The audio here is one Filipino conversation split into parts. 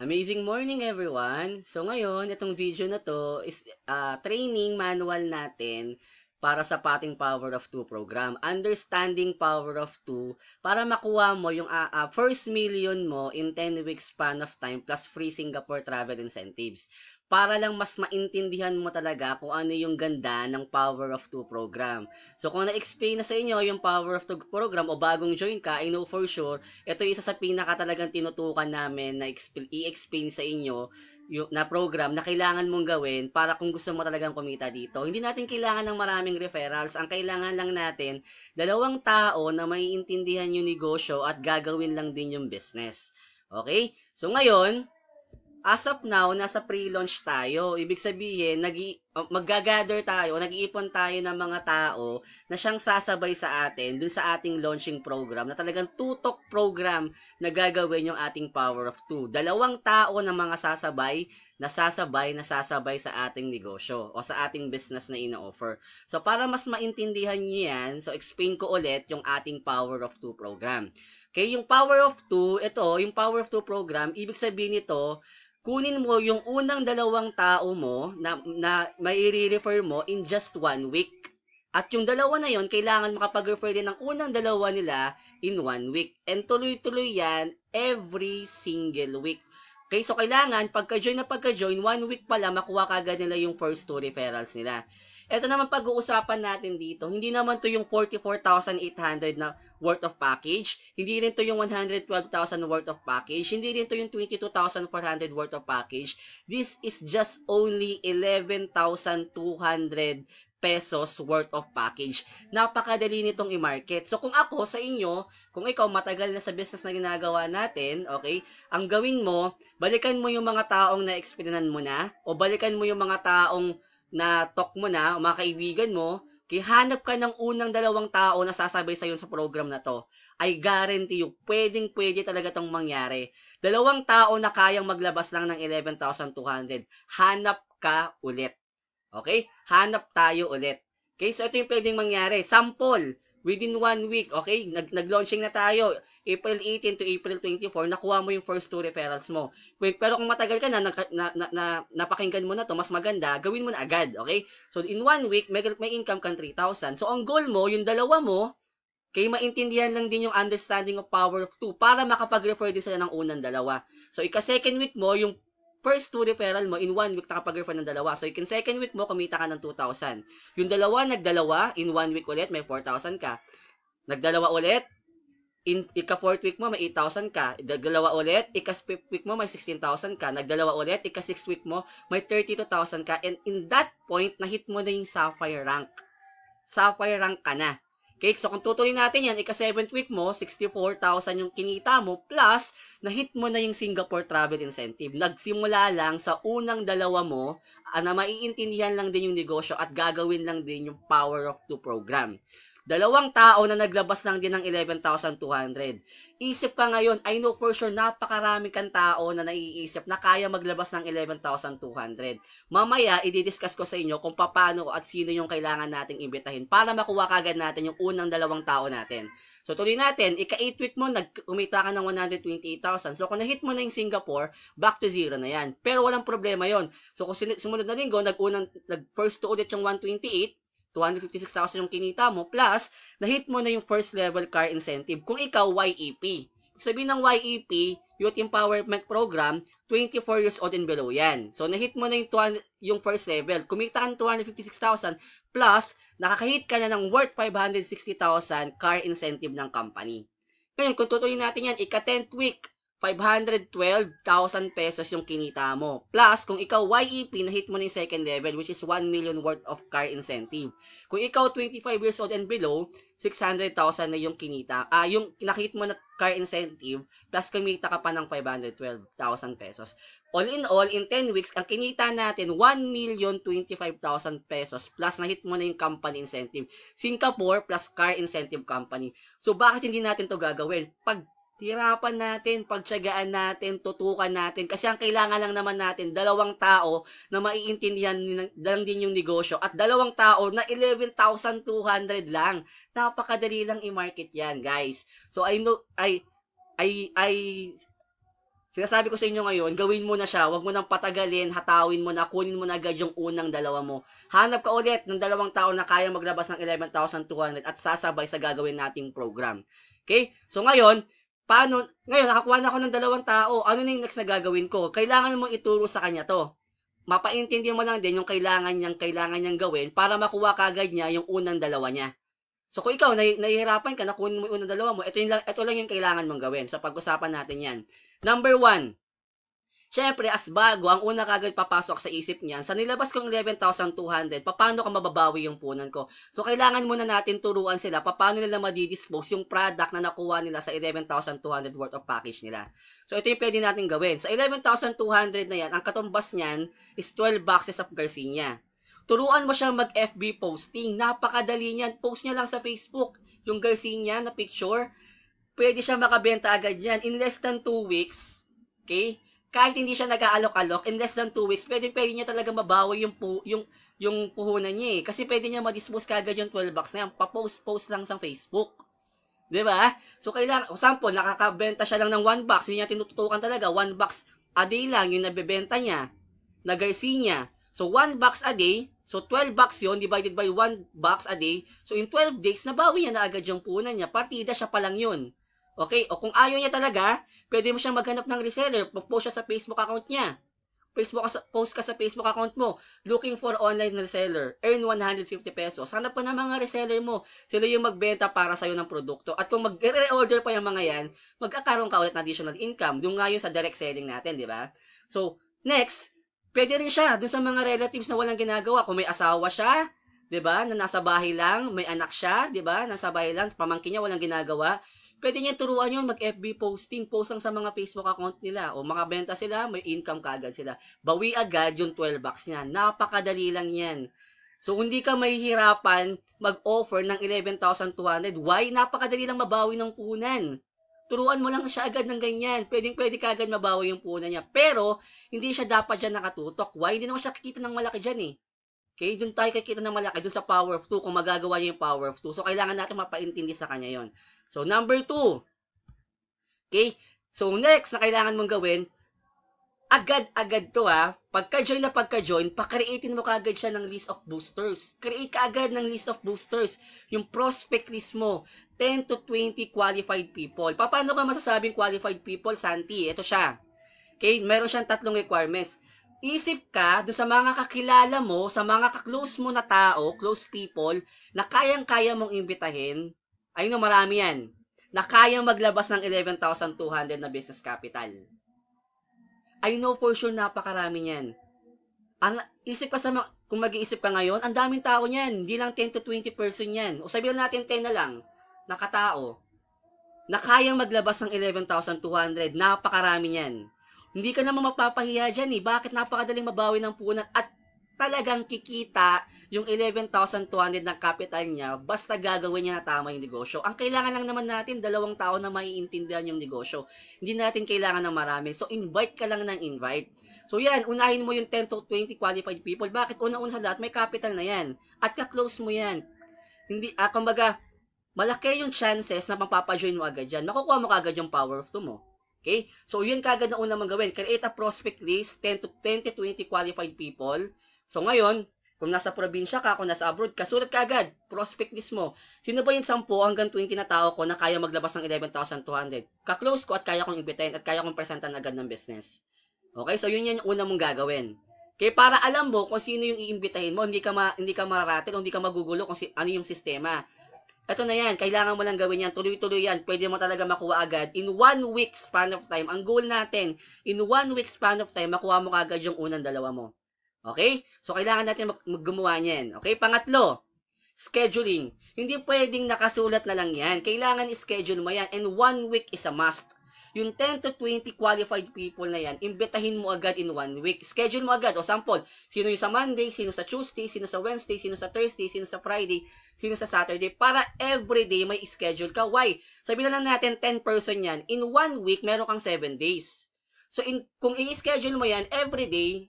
Amazing morning everyone! So ngayon, itong video na to is training manual natin para sa pating Power of 2 program. Understanding Power of 2 para makuha mo yung first million mo in 10 weeks span of time plus free Singapore travel incentives. Para lang mas maintindihan mo talaga kung ano yung ganda ng Power of 2 program. So kung na-explain na sa inyo yung Power of 2 program o bagong join ka, I know for sure, ito yung isa sa pinaka talagang tinutukan namin na i-explain sa inyo yung, na program na kailangan mong gawin para kung gusto mo talagang kumita dito. Hindi natin kailangan ng maraming referrals. Ang kailangan lang natin, 2 tao na maiintindihan yung negosyo at gagawin lang din yung business. Okay? So ngayon, as of now, nasa pre-launch tayo. Ibig sabihin, mag-gather tayo, nag-iipon tayo ng mga tao na siyang sasabay sa atin dun sa ating launching program na talagang tutok program na gagawin yung ating Power of 2. 2 tao na mga sasabay na sasabay sa ating negosyo o sa ating business na ina-offer. So, para mas maintindihan nyo yan, so explain ko ulit yung ating Power of 2 program. Okay, yung Power of 2, ito, yung Power of 2 program, ibig sabihin nito, kunin mo yung unang 2 tao mo na may i-refer mo in just 1 week. At yung 2 na yon kailangan makapag-refer din ng unang 2 nila in 1 week. And tuloy-tuloy yan every single week. Okay, so kailangan pagka-join 1 week pala makuha kagad nila yung first 2 referrals nila. Ito naman pag-uusapan natin dito, hindi naman to yung 44,800 na worth of package, hindi rin to yung 112,000 worth of package, hindi rin to yung 22,400 worth of package. This is just only 11,200 pesos worth of package. Napakadali nitong i-market. So kung ako sa inyo, kung ikaw matagal na sa business na ginagawa natin, okay, ang gawin mo, balikan mo yung mga taong na-experienced mo na, o balikan mo yung mga taong na talk mo na, mga kaibigan mo, kaya hanap ka ng unang 2 tao na sasabay sa'yo sa program na to. I guarantee you, pwedeng-pwede talaga tong mangyari. 2 tao na kayang maglabas lang ng 11,200. Hanap ka ulit. Okay? Hanap tayo ulit. Okay? So, ito yung pwedeng mangyari. Sample, within 1 week, okay? Nag-launching na tayo. April 18 to April 24, nakuha mo yung first 2 referrals mo. Pero kung matagal ka na, napakinggan mo na to, mas maganda, gawin mo na agad, okay? So, in 1 week, may income kang 3,000. So, ang goal mo, yung 2 mo, kaya maintindihan lang din yung understanding of Power of 2 para makapag-refer din sila ng unang 2. So, ika-second week mo, yung first 2 referral mo, in 1 week, nakapag-refer ng 2. So, in second week mo, kumita ka ng 2,000. Yung 2, nagdalawa, in 1 week ulit, may 4,000 ka. Nagdalawa ulit, ika-4th week mo, may 8,000 ka. Nagdalawa ulit, ika-5th week mo, may 16,000 ka. Nagdalawa ulit, ika-6th week mo, may 32,000 ka. And in that point, na-hit mo na yung Sapphire rank. Sapphire rank ka na. Okay, so kung tutuloy natin yan, ika-7th week mo, 64,000 yung kinita mo, plus, na-hit mo na yung Singapore Travel Incentive. Nagsimula lang sa unang 2 mo, na maiintindihan lang din yung negosyo at gagawin lang din yung Power of 2 program. 2 tao na naglabas lang din ng 11,200. Isip ka ngayon, I know for sure, napakarami kang tao na naiisip na kaya maglabas ng 11,200. Mamaya, i-discuss ko sa inyo kung paano at sino yung kailangan nating imbitahin para makuha kagad natin yung unang 2 tao natin. So, tuloy natin, ika-8 week mo, kumita ka ng 128,000. So, kung na-hit mo na yung Singapore, back to 0 na yan. Pero walang problema yon. So, kung sumunod na linggo, nag-first to ulit yung 128, 256,000 yung kinita mo, plus, na-hit mo na yung first level car incentive. Kung ikaw, YEP. Sabihin ng YEP, Youth Empowerment Program, 24 years old and below yan. So, na-hit mo na yung first level. Kumita ka ng 256,000, plus, nakaka-hit ka na ng worth 560,000 car incentive ng company. Ngayon, kung tutuloy natin yan, ika-10th week, 512,000 pesos yung kinita mo. Plus, kung ikaw YEP, na-hit mo na yung second level, which is 1 million worth of car incentive. Kung ikaw 25 years old and below, 600,000 na yung kinita. Yung nakahit mo na car incentive, plus kumita ka pa ng 512,000 pesos. All in all, in 10 weeks, ang kinita natin, 1,025,000 pesos, plus na-hit mo na yung company incentive. Singapore plus car incentive company. So, bakit hindi natin to gagawin? Hirapan natin, pagtiyagaan natin, tutukan natin. Kasi ang kailangan lang naman natin, 2 tao na maiintindihan lang din yung negosyo. At 2 tao na 11,200 lang. Napakadali lang i-market yan, guys. So, I Sinasabi ko sa inyo ngayon, gawin mo na siya. Huwag mo nang patagalin, hatawin mo na, kunin mo na agad yung unang dalawa mo. Hanap ka ulit ng dalawang tao na kaya maglabas ng 11,200 at sasabay sa gagawin nating program. Okay? So ngayon, ngayon, nakakuha na ako ng dalawang tao. Ano na yung next na gagawin ko? Kailangan mong ituro sa kanya to. Mapaintindihan mo lang din yung kailangan niyang gawin para makuha kagad niya yung unang dalawa niya. So kung ikaw nahihirapan ka na kunin mo yung unang dalawa mo, ito lang yung kailangan mong gawin. So pag-usapan natin 'yan. Number 1. Syempre, as bago, ang una kagad papasok sa isip niyan, sa nilabas kong 11,200, paano ko mababawi yung punan ko? So, kailangan muna natin turuan sila paano nila madidispose yung product na nakuha nila sa 11,200 worth of package nila. So, ito yung pwede natin gawin. Sa 11,200 na yan, ang katumbas niyan is 12 boxes of Garcinia. Turuan mo siyang mag-FB posting. Napakadali niyan. Post niya lang sa Facebook yung Garcinia na picture. Pwede siya makabenta agad yan. In less than 2 weeks, okay? Kahit hindi siya nag-aalok-alok, in less than 2 weeks, pwede niya talaga mabawi yung puhunan niya eh. Kasi pwede niya ma-dispose kagad yung 12 bucks na yan. Pa-post lang sa Facebook. Diba? So, example, nakakabenta siya lang ng 1 box. Hindi niya tinututukan talaga. 1 box a day lang yung nabebenta niya na Garcinia. So, 1 box a day. So, 12 bucks yun divided by 1 box a day. So, in 12 days, nabawi niya na agad yung puhunan niya. Partida siya pa lang yun. Okay? O kung ayaw niya talaga, pwede mo siyang maghanap ng reseller. Mag-post siya sa Facebook account niya. Post ka sa Facebook account mo. Looking for online reseller. Earn 150 pesos. Hanap ka ng mga reseller mo. Sila yung magbenta para sa'yo ng produkto. At kung mag-re-order pa yung mga yan, magkakaroon ka ulit ng additional income. Doon nga yun sa direct selling natin, di ba? So, next, pwede rin siya doon sa mga relatives na walang ginagawa. Kung may asawa siya, di ba, na nasa bahay lang, may anak siya, di ba, nasa bahay lang, pamangkin niya walang ginagawa, pwede niya turuan yun mag-FB posting, post lang sa mga Facebook account nila. O makabenta sila, may income kaagad sila. Bawi agad yung 12 bucks niya. Napakadali lang yan. So, hindi ka mahihirapan mag-offer ng 11,200. Why? Napakadali lang mabawi ng punan. Turuan mo lang siya agad ng ganyan. Pwede kaagad mabawi yung punan niya. Pero, hindi siya dapat dyan nakatutok. Why? Hindi naman siya kikita ng malaki dyan eh. Okay, doon tayo kikita ng malaki, doon sa power of 2, kung magagawa niya yung power of 2. So, kailangan natin mapaintindi sa kanya yon. So, number 2. Okay, so next na kailangan mong gawin, agad-agad to ha. Pagka-join, pakreatein mo kaagad siya ng list of boosters. Create ka agad ng list of boosters. Yung prospect list mo, 10 to 20 qualified people. Paano ka masasabing qualified people, Santi? Ito siya. Okay, meron siyang 3 requirements. Isip ka doon sa mga kakilala mo, sa mga ka-close mo na tao, close people, na kayang-kaya mong imbitahin. Ay no, marami yan. Na kayang maglabas ng 11,200 na business capital. I know for sure napakarami niyan. Isip ka kung mag-iisip ka ngayon, ang daming tao niyan. Hindi lang 10 to 20 person yan. O sabihin natin 10 na lang, nakatao. Na kayang maglabas ng 11,200. Napakarami niyan. Hindi ka naman mapapahiya dyan eh. Bakit napakadaling mabawi ng punan at talagang kikita yung 11,200 na capital niya basta gagawin niya na tama yung negosyo. Ang kailangan lang naman natin, 2 tao na maiintindihan yung negosyo. Hindi natin kailangan ng marami. So, invite ka lang ng invite. So, yan, unahin mo yung 10 to 20 qualified people. Bakit? Una-una sa lahat, may capital na yan. At ka-close mo yan. Hindi, kumbaga, malaki yung chances na mapapajoin mo agad yan. Makukuha mo agad yung power of 2 mo. Okay? So, yun kagad na una mong gawin. Create a prospect list, 10 to 20 qualified people. So, ngayon, kung nasa probinsya ka, kung nasa abroad, kasulat ka agad, prospect list mo. Sino ba yung 10 hanggang 20 na tao ko na kaya maglabas ng 11,200? Ka-close ko at kaya kong ibitahin at kaya kong presentan agad ng business. Okay? So, yun yung una mong gagawin. Okay? Para alam mo kung sino yung iimbitahin mo, hindi ka mararatil, hindi ka magugulo kung ano yung sistema. Ito na yan, kailangan mo lang gawin yan, tuloy-tuloy yan, pwede mo talaga makuha agad. In 1 week span of time, ang goal natin, in 1 week span of time, makuha mo agad yung unang dalawa mo. Okay? So, kailangan natin gumawa niyan. Okay? Pangatlo, scheduling. Hindi pwedeng nakasulat na lang yan. Kailangan i-schedule mo yan, and 1 week is a must. Yung 10 to 20 qualified people na yan, imbitahin mo agad in 1 week. Schedule mo agad. O sample, sino yung sa Monday, sino sa Tuesday, sino sa Wednesday, sino sa Thursday, sino sa Friday, sino sa Saturday. Para everyday may schedule ka. Why? Sabihin na lang natin 10 person yan. In 1 week, meron kang 7 days. So, kung i-schedule mo yan, everyday,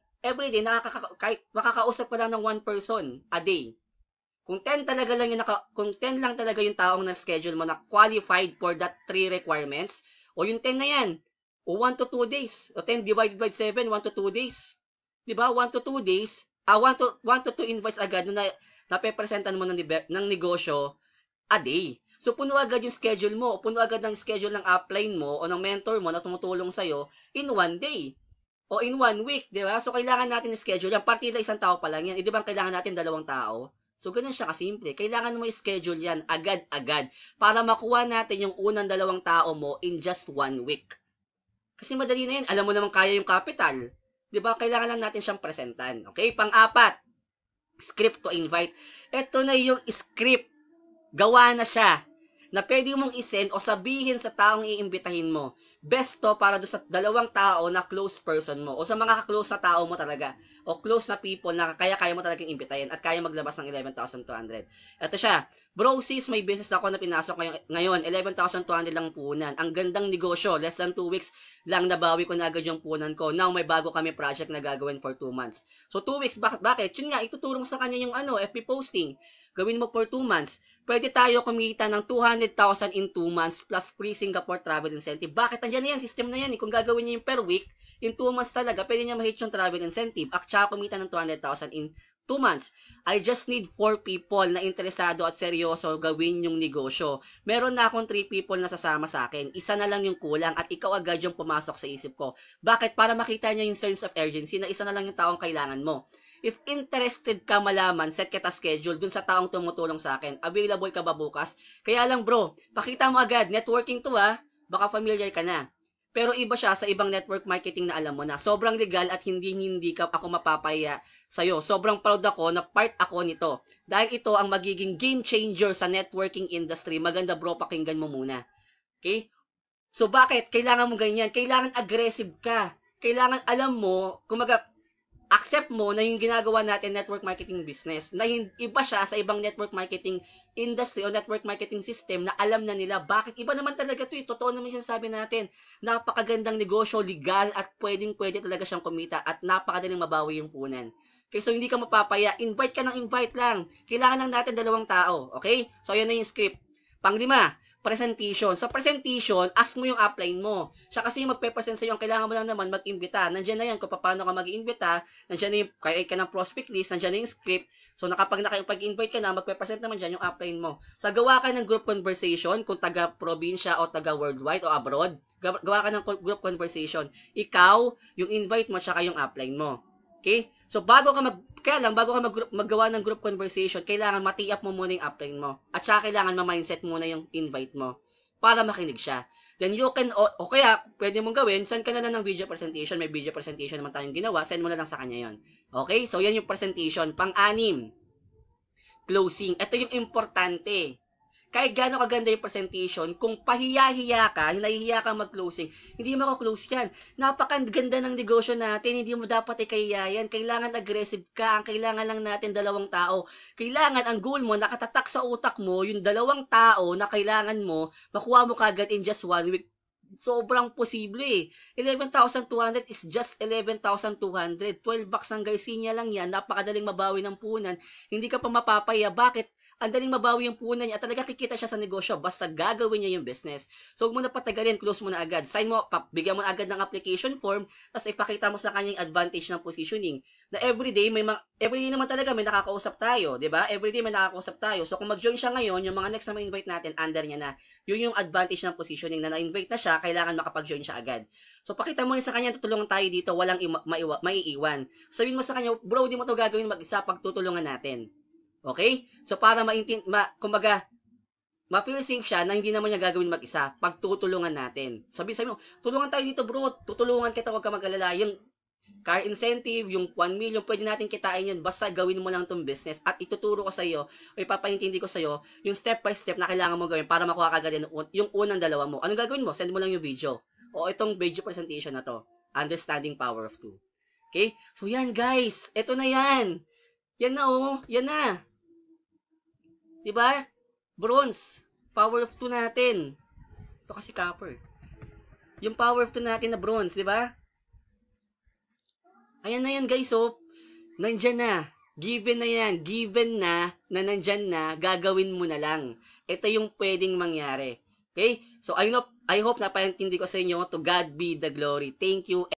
makakausap ka lang ng 1 person a day. Kung 10 lang talaga yung taong na-schedule mo na qualified for that 3 requirements, o yung 10 na yan, O 1 to 2 days. O 10 divided by 7, 1 to 2 days. Diba? 1 to 2 days. 1 to 2 invites agad na napepresentan mo ng negosyo a day. So, puno agad yung schedule mo. Puno agad ng schedule ng upline mo o ng mentor mo na tumutulong sa'yo in 1 day. O in 1 week, di ba? So, kailangan natin i-schedule yan. Partida, isang tao pa lang yan. Di ba kailangan natin 2 tao? So, ganun siya kasimple. Kailangan mo i-schedule yan agad-agad para makuha natin yung unang 2 tao mo in just 1 week. Kasi madali na yan. Alam mo naman kaya yung capital. Di ba? Kailangan lang natin siyang presentan. Okay? Pang-apat, script to invite. Ito na yung script. Gawa na siya na pwede mong isend o sabihin sa taong iimbitahin mo. Best to para do sa 2 tao na close person mo o sa mga close na tao mo talaga o close na people na kaya mo talagang imbitahin at kaya maglabas ng 11,200. Ito siya. Bro, sis, may business ako na pinasok ngayon. 11,200 lang punan. Ang gandang negosyo. Less than 2 weeks lang nabawi ko na agad yung punan ko. Now, may bago kami project na gagawin for 2 months. So, 2 weeks. Bakit? Yun nga, itutulong sa kanya yung FB posting. Gawin mo for 2 months. Pwede tayo kumita ng 200,000 in 2 months plus free Singapore travel incentive. Bakit? Andiyan na yan, system na yan. Kung gagawin niya yung per week, in 2 months talaga, pwede niya ma-hit yung travel incentive. At saka kumita ng 200,000 in 2 months. I just need 4 people na interesado at seryoso gawin yung negosyo. Meron na akong 3 people na sasama sa akin. Isa na lang yung kulang at ikaw agad yung pumasok sa isip ko. Bakit? Para makita niya yung sense of urgency na isa na lang yung taong kailangan mo. If interested ka malaman, set kita schedule dun sa taong tumutulong sa akin. Available ka ba bukas? Kaya lang bro, pakita mo agad. Networking to baka familiar ka na. Pero iba siya sa ibang network marketing na alam mo na. Sobrang legal at hindi ka ako mapapaya sa'yo. Sobrang proud ako na part ako nito. Dahil ito ang magiging game changer sa networking industry. Maganda bro, pakinggan mo muna. Okay? So bakit? Kailangan mo ganyan. Kailangan aggressive ka. Kailangan alam mo, kumaga, accept mo na yung ginagawa natin network marketing business na iba siya sa ibang network marketing industry o network marketing system na alam na nila bakit iba naman talaga ito. Totoo naman sinasabi natin. Napakagandang negosyo, legal at pwede talaga siyang kumita at napakadaling mabawi yung punan. Okay, so hindi ka mapapaya. Invite ka ng invite lang. Kailangan lang natin 2 tao. Okay? So yan na yung script. Pang-5, presentation. Sa presentation, ask mo yung upline mo. Siya kasi yung magpe-present sa'yo. Ang kailangan mo lang naman mag-imbita. Nandiyan na yan kung paano ka mag-imbita. Nandiyan na yung kaya ka ng prospect list. Nandiyan na yung script. So, kapag nakapag-invite ka na, magpe-present naman dyan yung upline mo. So, gawa ka ng group conversation kung taga-probinsya o taga-worldwide o abroad. Gawa ka ng group conversation. Ikaw, yung invite mo, tsaka yung upline mo. Okay? So, bago ka maggawa ng group conversation, kailangan mati-up mo muna yung upline mo. At saka kailangan ma-mindset muna yung invite mo para makinig siya. Then you can, o kaya, pwede mong gawin, send ka na lang ng video presentation. May video presentation naman tayong ginawa. Send mo na lang sa kanya yon. Okay? So, yan yung presentation. Pang-6, closing. Ito yung importante. Kahit gano'ng kaganda yung presentation, kung pahiya-hiya ka, nahihiya ka mag-closing, hindi mo mako-close yan. Napakaganda ng negosyo natin, hindi mo dapat ikahiya yan. Kailangan aggressive ka, ang kailangan lang natin 2 tao. Kailangan, ang goal mo, nakatatak sa utak mo, yung 2 tao na kailangan mo, makuha mo kagad in just 1 week. Sobrang posible 11,200 is just 11,200. 12 bucks ng Garcinia lang yan. Napakadaling mabawi ng punan. Hindi ka pa mapapaya. Bakit? Ang daling mabawi yung punan niya at talaga kikita siya sa negosyo basta gagawin niya yung business. So, huwag mo na patagalin, close mo na agad. Sign mo, bigyan mo na agad ng application form, tapos ipakita mo sa kanya yung advantage ng positioning. Na everyday naman talaga may nakakausap tayo, di ba? Everyday may nakakausap tayo. So, kung mag-join siya ngayon, yung mga next na ma-invite natin, under niya na. Yun yung advantage ng positioning na na-invite na siya, kailangan makapag-join siya agad. So, pakita mo rin sa kanya, tutulungan tayo dito, walang maiiwan. Sabihin mo sa kanya, bro, di mo to gagawin mag-isa pag tutulungan natin. Okay? So, para kumbaga, ma-feel safe siya na hindi naman niya gagawin mag-isa pag tutulungan natin. Sabi mo, tulungan tayo dito bro, tutulungan kita, huwag ka mag-alala. Yung car incentive, yung 1 million, pwede natin kitain yan, basta gawin mo lang itong business at ituturo ko sa iyo, o ipapaintindi ko sa iyo, yung step by step na kailangan mo gawin para makuha kagad yung unang 2 mo. Anong gagawin mo? Send mo lang yung video. O itong video presentation na to. Understanding Power of 2. Okay? So yan guys, ito na yan. Yan na yan na. Diba? Bronze. Power of 2 natin. Ito kasi copper. Yung power of 2 natin na bronze, diba? Ayan na yan guys, nandyan na. Given na yan. Given na nandyan na, gagawin mo na lang. Ito yung pwedeng mangyari. Okay? So, I hope napaintindi ko sa inyo. To God be the glory. Thank you.